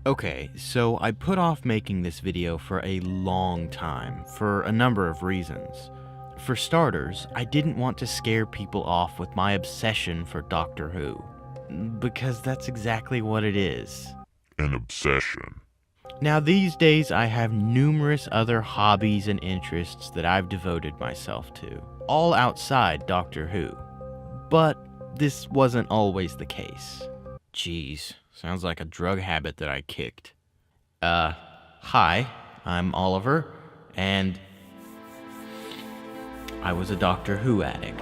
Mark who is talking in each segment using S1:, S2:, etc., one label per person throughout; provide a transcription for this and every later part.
S1: Okay, so I put off making this video for a long time, for a number of reasons. For starters, I didn't want to scare people off with my obsession for Doctor Who. Because that's exactly what it is.
S2: An obsession.
S1: Now these days I have numerous other hobbies and interests that I've devoted myself to, all outside Doctor Who. But this wasn't always the case. Jeez. Sounds like a drug habit that I kicked. Hi, I'm Oliver, and I was a Doctor Who addict.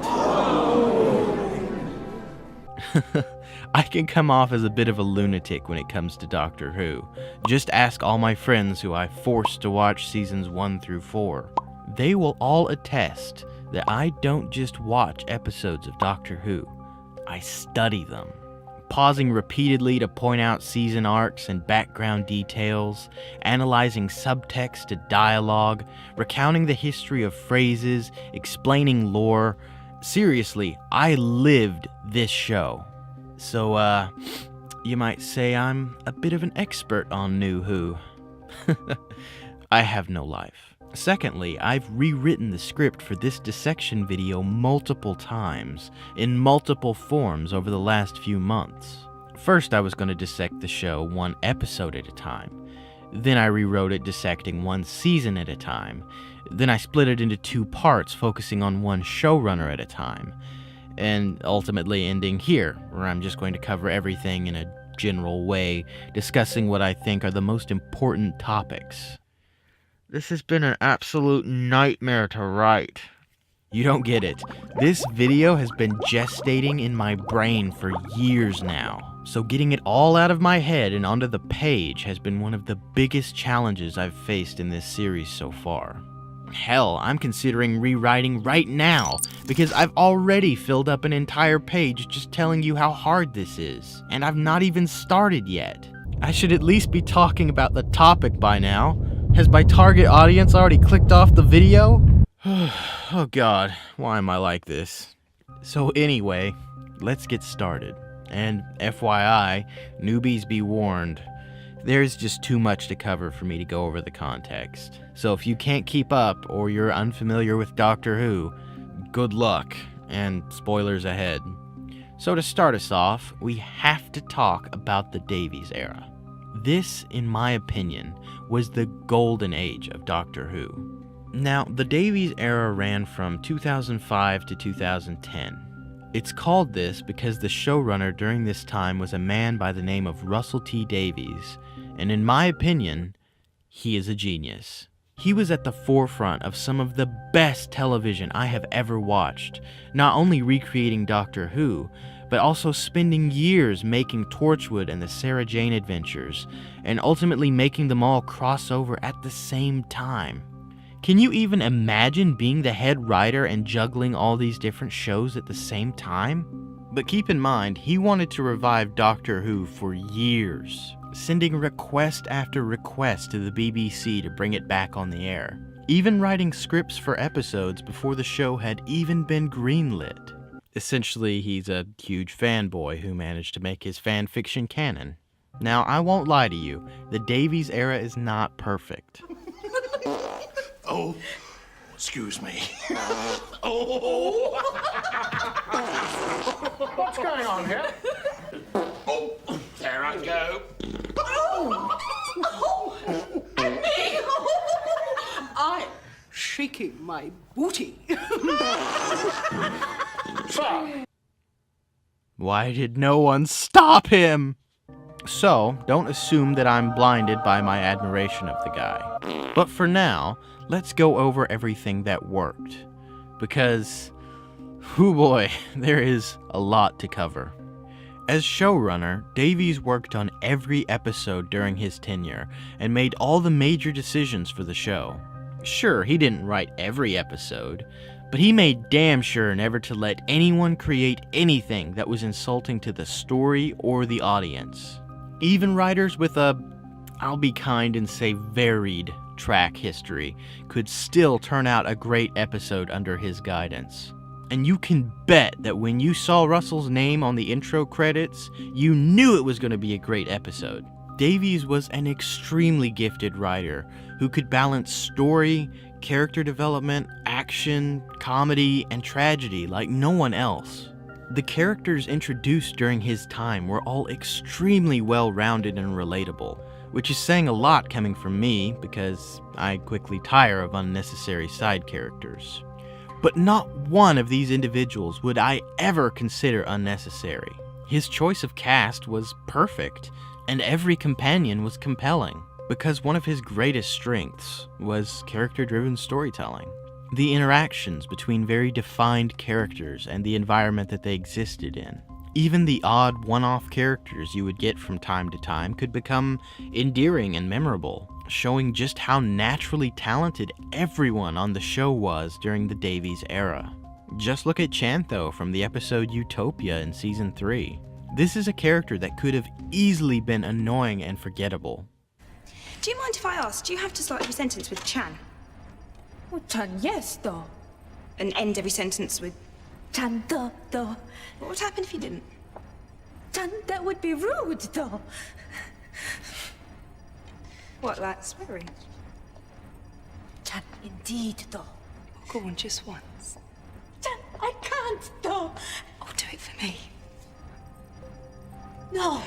S1: I can come off as a bit of a lunatic when it comes to Doctor Who. Just ask all my friends who I forced to watch seasons 1 through 4. They will all attest that I don't just watch episodes of Doctor Who, I study them. Pausing repeatedly to point out season arcs and background details, analyzing subtext to dialogue, recounting the history of phrases, explaining lore. Seriously, I lived this show. So, you might say I'm a bit of an expert on New Who. I have no life. Secondly, I've rewritten the script for this dissection video multiple times, in multiple forms over the last few months. First, I was going to dissect the show one episode at a time. Then I rewrote it dissecting one season at a time. Then I split it into 2 parts, focusing on one showrunner at a time. And ultimately ending here, where I'm just going to cover everything in a general way, discussing what I think are the most important topics. This has been an absolute nightmare to write. You don't get it. This video has been gestating in my brain for years now. So getting it all out of my head and onto the page has been one of the biggest challenges I've faced in this series so far. Hell, I'm considering rewriting right now, because I've already filled up an entire page just telling you how hard this is, and I've not even started yet. I should at least be talking about the topic by now. Has my target audience already clicked off the video? Oh god, why am I like this? So anyway, let's get started. And FYI, newbies be warned. There's just too much to cover for me to go over the context. So if you can't keep up or you're unfamiliar with Doctor Who, good luck, and spoilers ahead. So to start us off, we have to talk about the Davies era. This, in my opinion, was the golden age of Doctor Who. Now, the Davies era ran from 2005 to 2010. It's called this because the showrunner during this time was a man by the name of Russell T. Davies, and in my opinion, he is a genius. He was at the forefront of some of the best television I have ever watched, not only recreating Doctor Who, but also spending years making Torchwood and the Sarah Jane Adventures, and ultimately making them all cross over at the same time. Can you even imagine being the head writer and juggling all these different shows at the same time? But keep in mind, he wanted to revive Doctor Who for years, sending request after request to the BBC to bring it back on the air, even writing scripts for episodes before the show had even been greenlit. Essentially, he's a huge fanboy who managed to make his fan fiction canon. Now, I won't lie to you, the Davies era is not perfect.
S3: Oh, excuse me. Oh.
S4: What's going on here?
S3: Oh, there I go.
S5: Oh, and me! I'm shaking my booty.
S4: Sir!
S1: Why did no one stop him? So, don't assume that I'm blinded by my admiration of the guy. But for now, let's go over everything that worked. Because, whoo boy, there is a lot to cover. As showrunner, Davies worked on every episode during his tenure and made all the major decisions for the show. Sure, he didn't write every episode, but he made damn sure never to let anyone create anything that was insulting to the story or the audience. Even writers with a, I'll be kind and say varied, track history could still turn out a great episode under his guidance. And you can bet that when you saw Russell's name on the intro credits, you knew it was going to be a great episode. Davies was an extremely gifted writer who could balance story, character development, action, comedy, and tragedy like no one else. The characters introduced during his time were all extremely well-rounded and relatable, which is saying a lot coming from me because I quickly tire of unnecessary side characters. But not one of these individuals would I ever consider unnecessary. His choice of cast was perfect, and every companion was compelling, because one of his greatest strengths was character-driven storytelling. The interactions between very defined characters and the environment that they existed in. Even the odd one-off characters you would get from time to time could become endearing and memorable, showing just how naturally talented everyone on the show was during the Davies era. Just look at Chantho from the episode Utopia in Season 3. This is a character that could have easily been annoying and forgettable.
S6: Do you mind if I ask, do you have to start every sentence with Chan?
S7: Oh, Chan, yes, though.
S6: And end every sentence with...
S7: Chan, though.
S6: What would happen if you didn't?
S7: Chan, that would be rude, though.
S6: What, like swearing?
S7: Chan, indeed, though.
S6: Go on, just once.
S7: Chan, I can't, though.
S6: Oh, do it for me.
S7: No.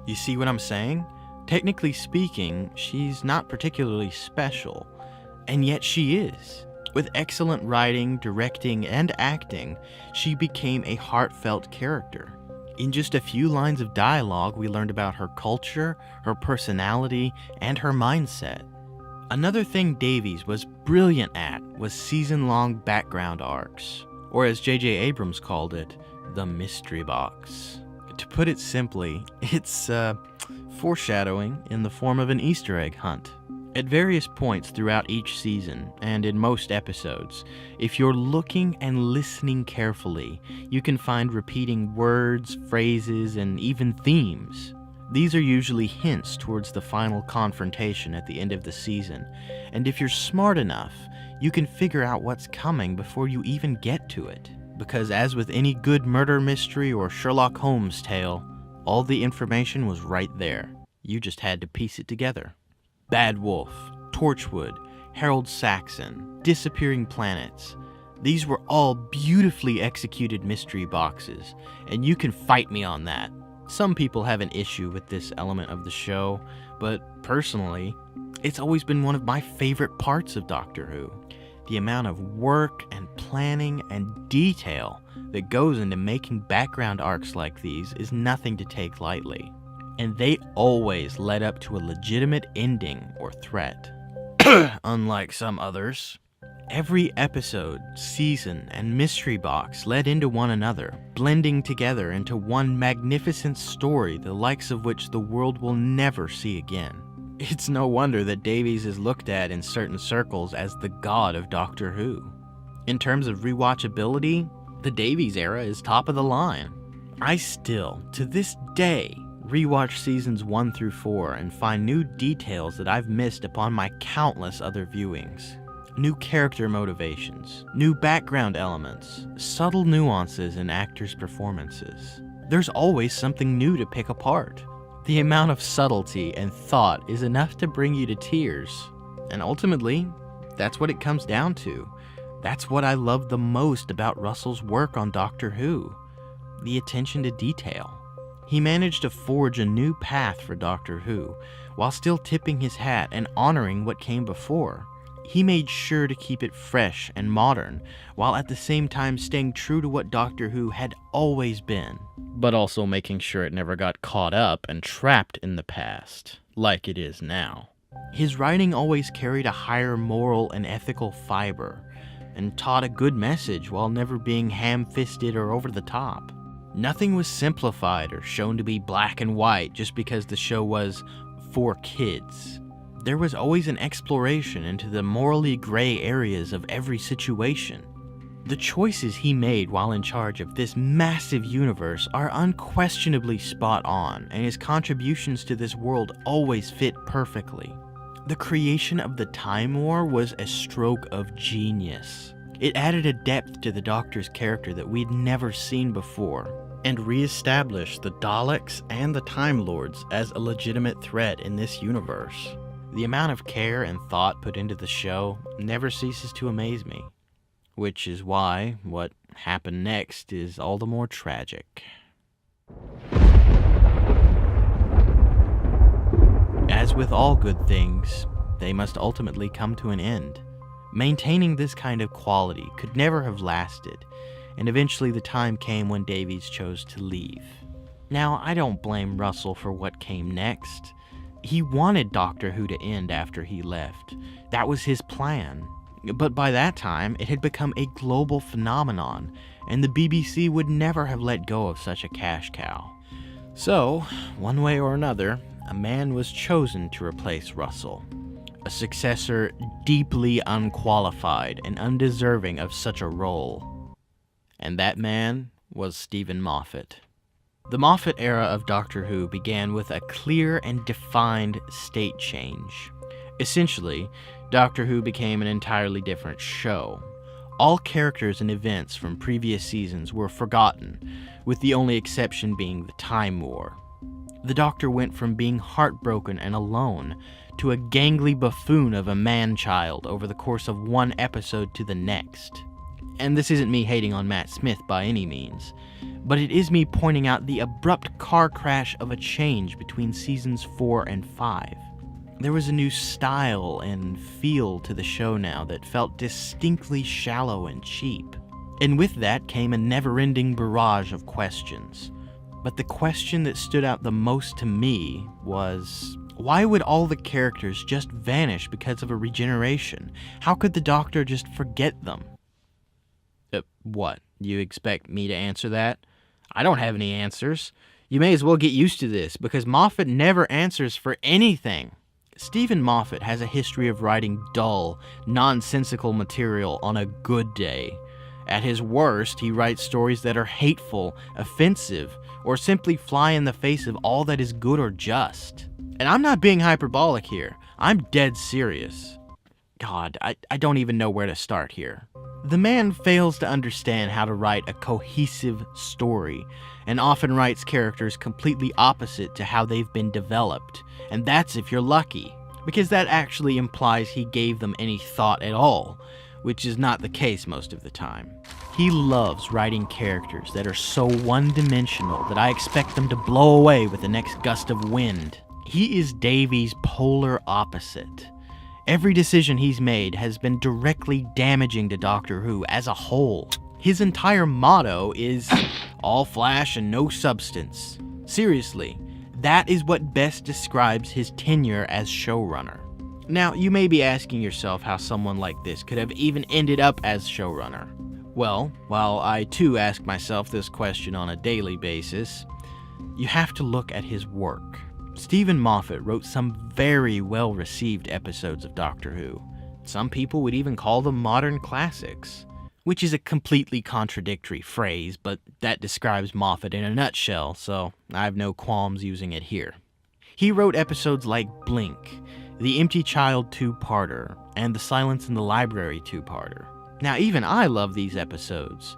S1: You see what I'm saying? Technically speaking, she's not particularly special, and yet she is. With excellent writing, directing, and acting, she became a heartfelt character. In just a few lines of dialogue, we learned about her culture, her personality, and her mindset. Another thing Davies was brilliant at was season-long background arcs, or as J.J. Abrams called it, the mystery box. To put it simply, it's foreshadowing in the form of an Easter egg hunt. At various points throughout each season, and in most episodes, if you're looking and listening carefully, you can find repeating words, phrases, and even themes. These are usually hints towards the final confrontation at the end of the season, and if you're smart enough, you can figure out what's coming before you even get to it. Because as with any good murder mystery or Sherlock Holmes tale, all the information was right there. You just had to piece it together. Bad Wolf, Torchwood, Harold Saxon, Disappearing Planets. These were all beautifully executed mystery boxes, and you can fight me on that. Some people have an issue with this element of the show, but personally, it's always been one of my favorite parts of Doctor Who. The amount of work and planning and detail that goes into making background arcs like these is nothing to take lightly. And they always led up to a legitimate ending or threat. Unlike some others. Every episode, season, and mystery box led into one another, blending together into one magnificent story the likes of which the world will never see again. It's no wonder that Davies is looked at in certain circles as the god of Doctor Who. In terms of rewatchability, the Davies era is top of the line. I still, to this day, rewatch seasons 1 through 4 and find new details that I've missed upon my countless other viewings. New character motivations, new background elements, subtle nuances in actors' performances. There's always something new to pick apart. The amount of subtlety and thought is enough to bring you to tears. And ultimately, that's what it comes down to. That's what I love the most about Russell's work on Doctor Who. The attention to detail. He managed to forge a new path for Doctor Who, while still tipping his hat and honoring what came before. He made sure to keep it fresh and modern, while at the same time staying true to what Doctor Who had always been, but also making sure it never got caught up and trapped in the past, like it is now. His writing always carried a higher moral and ethical fiber, and taught a good message while never being ham-fisted or over the top. Nothing was simplified or shown to be black and white just because the show was for kids. There was always an exploration into the morally gray areas of every situation. The choices he made while in charge of this massive universe are unquestionably spot on, and his contributions to this world always fit perfectly. The creation of the Time War was a stroke of genius. It added a depth to the Doctor's character that we'd never seen before, and re-established the Daleks and the Time Lords as a legitimate threat in this universe. The amount of care and thought put into the show never ceases to amaze me, which is why what happened next is all the more tragic. As with all good things, they must ultimately come to an end. Maintaining this kind of quality could never have lasted, and eventually the time came when Davies chose to leave. Now, I don't blame Russell for what came next. He wanted Doctor Who to end after he left. That was his plan. But by that time, it had become a global phenomenon, and the BBC would never have let go of such a cash cow. So, one way or another, a man was chosen to replace Russell. A successor deeply unqualified and undeserving of such a role. And that man was Stephen Moffat. The Moffat era of Doctor Who began with a clear and defined state change. Essentially, Doctor Who became an entirely different show. All characters and events from previous seasons were forgotten, with the only exception being the Time War. The Doctor went from being heartbroken and alone to a gangly buffoon of a man-child over the course of one episode to the next. And this isn't me hating on Matt Smith by any means, but it is me pointing out the abrupt car crash of a change between seasons 4 and 5. There was a new style and feel to the show now that felt distinctly shallow and cheap. And with that came a never-ending barrage of questions. But the question that stood out the most to me was, why would all the characters just vanish because of a regeneration? How could the Doctor just forget them? What? You expect me to answer that? I don't have any answers. You may as well get used to this, because Moffat never answers for anything. Stephen Moffat has a history of writing dull, nonsensical material on a good day. At his worst, he writes stories that are hateful, offensive, or simply fly in the face of all that is good or just. And I'm not being hyperbolic here. I'm dead serious. God, I don't even know where to start here. The man fails to understand how to write a cohesive story, and often writes characters completely opposite to how they've been developed, and that's if you're lucky, because that actually implies he gave them any thought at all, which is not the case most of the time. He loves writing characters that are so one-dimensional that I expect them to blow away with the next gust of wind. He is Davies' polar opposite. Every decision he's made has been directly damaging to Doctor Who as a whole. His entire motto is all flash and no substance. Seriously, that is what best describes his tenure as showrunner. Now, you may be asking yourself how someone like this could have even ended up as showrunner. Well, while I too ask myself this question on a daily basis, you have to look at his work. Stephen Moffat wrote some very well-received episodes of Doctor Who. Some people would even call them modern classics, which is a completely contradictory phrase, but that describes Moffat in a nutshell, so I have no qualms using it here. He wrote episodes like Blink, The Empty Child 2-parter, and The Silence in the Library 2-parter. Now, even I love these episodes,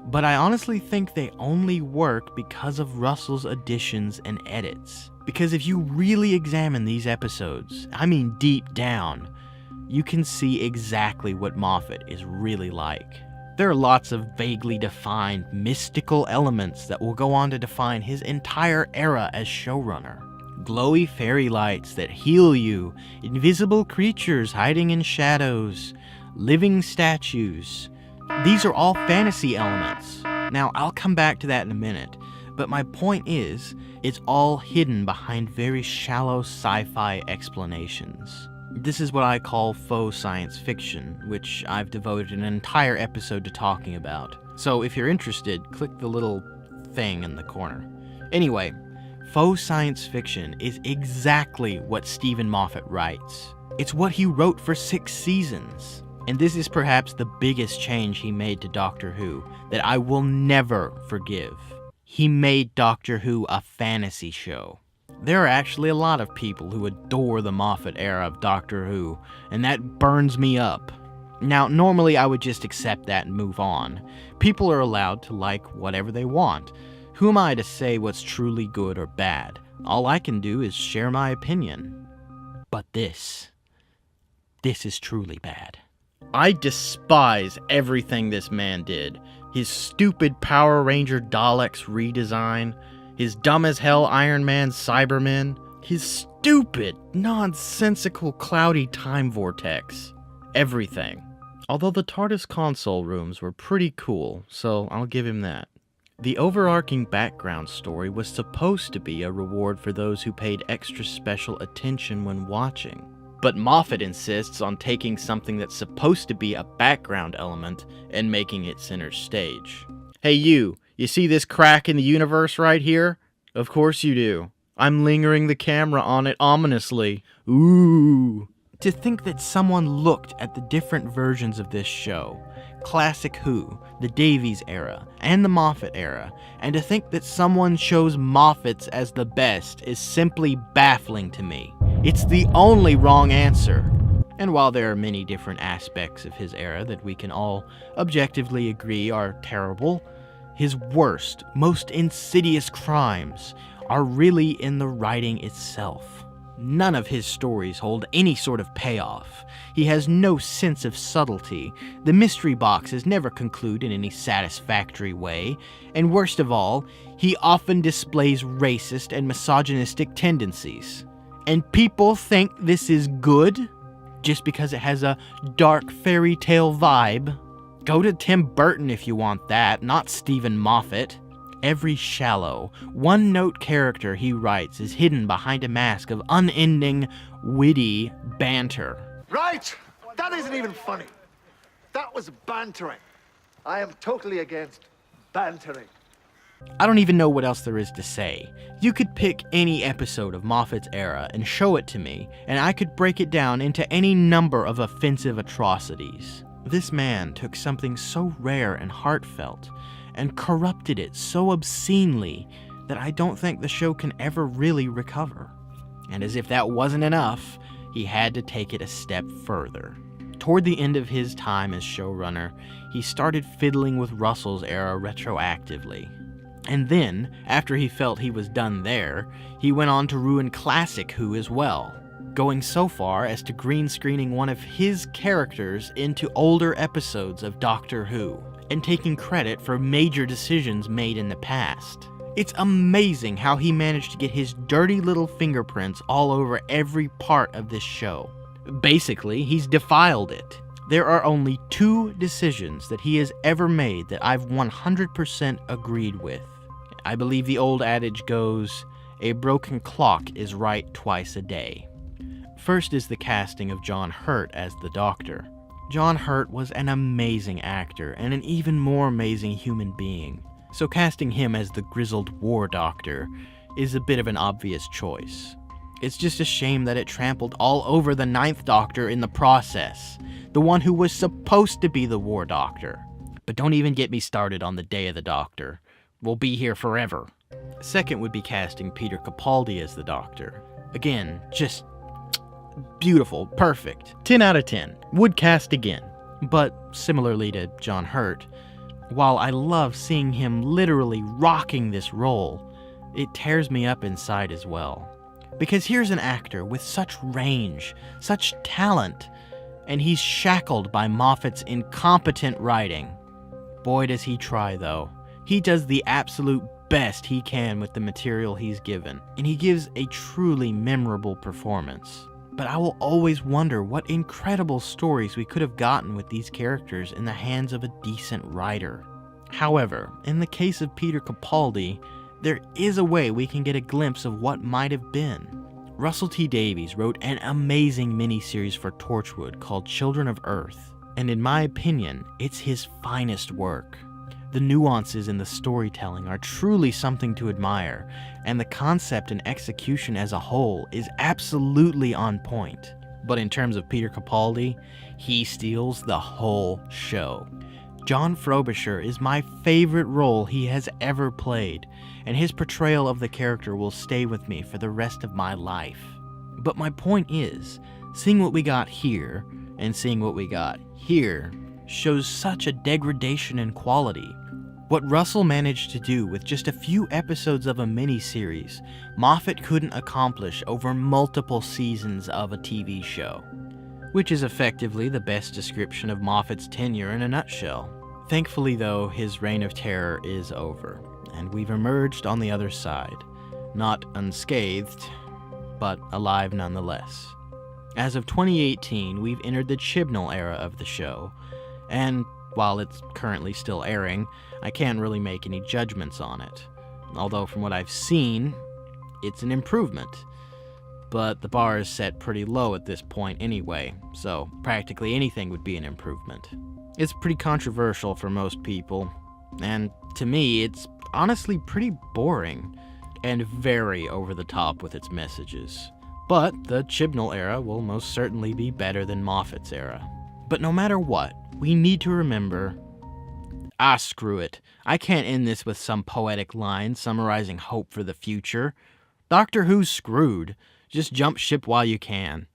S1: but I honestly think they only work because of Russell's additions and edits. Because if you really examine these episodes, I mean deep down, you can see exactly what Moffat is really like. There are lots of vaguely defined, mystical elements that will go on to define his entire era as showrunner. Glowy fairy lights that heal you, invisible creatures hiding in shadows, living statues. These are all fantasy elements. Now, I'll come back to that in a minute, but my point is, it's all hidden behind very shallow sci-fi explanations. This is what I call faux science fiction, which I've devoted an entire episode to talking about. So if you're interested, click the little thing in the corner. Anyway, faux science fiction is exactly what Stephen Moffat writes. It's what he wrote for 6 seasons. And this is perhaps the biggest change he made to Doctor Who that I will never forgive. He made Doctor Who a fantasy show. There are actually a lot of people who adore the Moffat era of Doctor Who, and that burns me up. Now, normally I would just accept that and move on. People are allowed to like whatever they want. Who am I to say what's truly good or bad? All I can do is share my opinion. But this is truly bad. I despise everything this man did. His stupid Power Ranger Daleks redesign, his dumb as hell Iron Man Cybermen, his stupid, nonsensical cloudy time vortex. Everything. Although the TARDIS console rooms were pretty cool, so I'll give him that. The overarching background story was supposed to be a reward for those who paid extra special attention when watching. But Moffat insists on taking something that's supposed to be a background element and making it center stage. Hey you see this crack in the universe right here? Of course you do. I'm lingering the camera on it ominously. Ooh. To think that someone looked at the different versions of this show, Classic Who, the Davies era, and the Moffat era, and to think that someone chose Moffat's as the best is simply baffling to me. It's the only wrong answer. And while there are many different aspects of his era that we can all objectively agree are terrible, his worst, most insidious crimes are really in the writing itself. None of his stories hold any sort of payoff. He has no sense of subtlety. The mystery boxes never conclude in any satisfactory way. And worst of all, he often displays racist and misogynistic tendencies. And people think this is good just because it has a dark fairy tale vibe. Go to Tim Burton if you want that, not Stephen Moffat. Every shallow, one-note character he writes is hidden behind a mask of unending, witty banter.
S4: Right! That isn't even funny. That was bantering. I am totally against bantering.
S1: I don't even know what else there is to say. You could pick any episode of Moffat's era and show it to me, and I could break it down into any number of offensive atrocities. This man took something so rare and heartfelt, and corrupted it so obscenely that I don't think the show can ever really recover. And as if that wasn't enough, he had to take it a step further. Toward the end of his time as showrunner, he started fiddling with Russell's era retroactively. And then, after he felt he was done there, he went on to ruin Classic Who as well, going so far as to green screening one of his characters into older episodes of Doctor Who, and taking credit for major decisions made in the past. It's amazing how he managed to get his dirty little fingerprints all over every part of this show. Basically, he's defiled it. There are only 2 decisions that he has ever made that I've 100% agreed with. I believe the old adage goes, a broken clock is right twice a day. First is the casting of John Hurt as the Doctor. John Hurt was an amazing actor and an even more amazing human being, so casting him as the grizzled war doctor is a bit of an obvious choice. It's just a shame that it trampled all over the 9th Doctor in the process, the one who was supposed to be the war doctor. But don't even get me started on the Day of the Doctor. We'll be here forever. Second would be casting Peter Capaldi as the Doctor. Again, just beautiful, perfect. 10 out of 10. Would cast again. But similarly to John Hurt, while I love seeing him literally rocking this role, it tears me up inside as well. Because here's an actor with such range, such talent, and he's shackled by Moffat's incompetent writing. Boy does he try though. He does the absolute best he can with the material he's given, and he gives a truly memorable performance. But I will always wonder what incredible stories we could have gotten with these characters in the hands of a decent writer. However, in the case of Peter Capaldi, there is a way we can get a glimpse of what might have been. Russell T Davies wrote an amazing miniseries for Torchwood called Children of Earth, and in my opinion, it's his finest work. The nuances in the storytelling are truly something to admire, and the concept and execution as a whole is absolutely on point. But in terms of Peter Capaldi, he steals the whole show. John Frobisher is my favorite role he has ever played, and his portrayal of the character will stay with me for the rest of my life. But my point is, seeing what we got here and seeing what we got here shows such a degradation in quality. What Russell managed to do with just a few episodes of a miniseries, Moffat couldn't accomplish over multiple seasons of a TV show, which is effectively the best description of Moffat's tenure in a nutshell. Thankfully, though, his reign of terror is over, and we've emerged on the other side, not unscathed, but alive nonetheless. As of 2018, we've entered the Chibnall era of the show, and while it's currently still airing, I can't really make any judgments on it. Although from what I've seen, it's an improvement. But the bar is set pretty low at this point anyway, so practically anything would be an improvement. It's pretty controversial for most people, and to me, it's honestly pretty boring and very over the top with its messages. But the Chibnall era will most certainly be better than Moffat's era. But no matter what, we need to remember, screw it. I can't end this with some poetic line summarizing hope for the future. Doctor Who's screwed. Just jump ship while you can.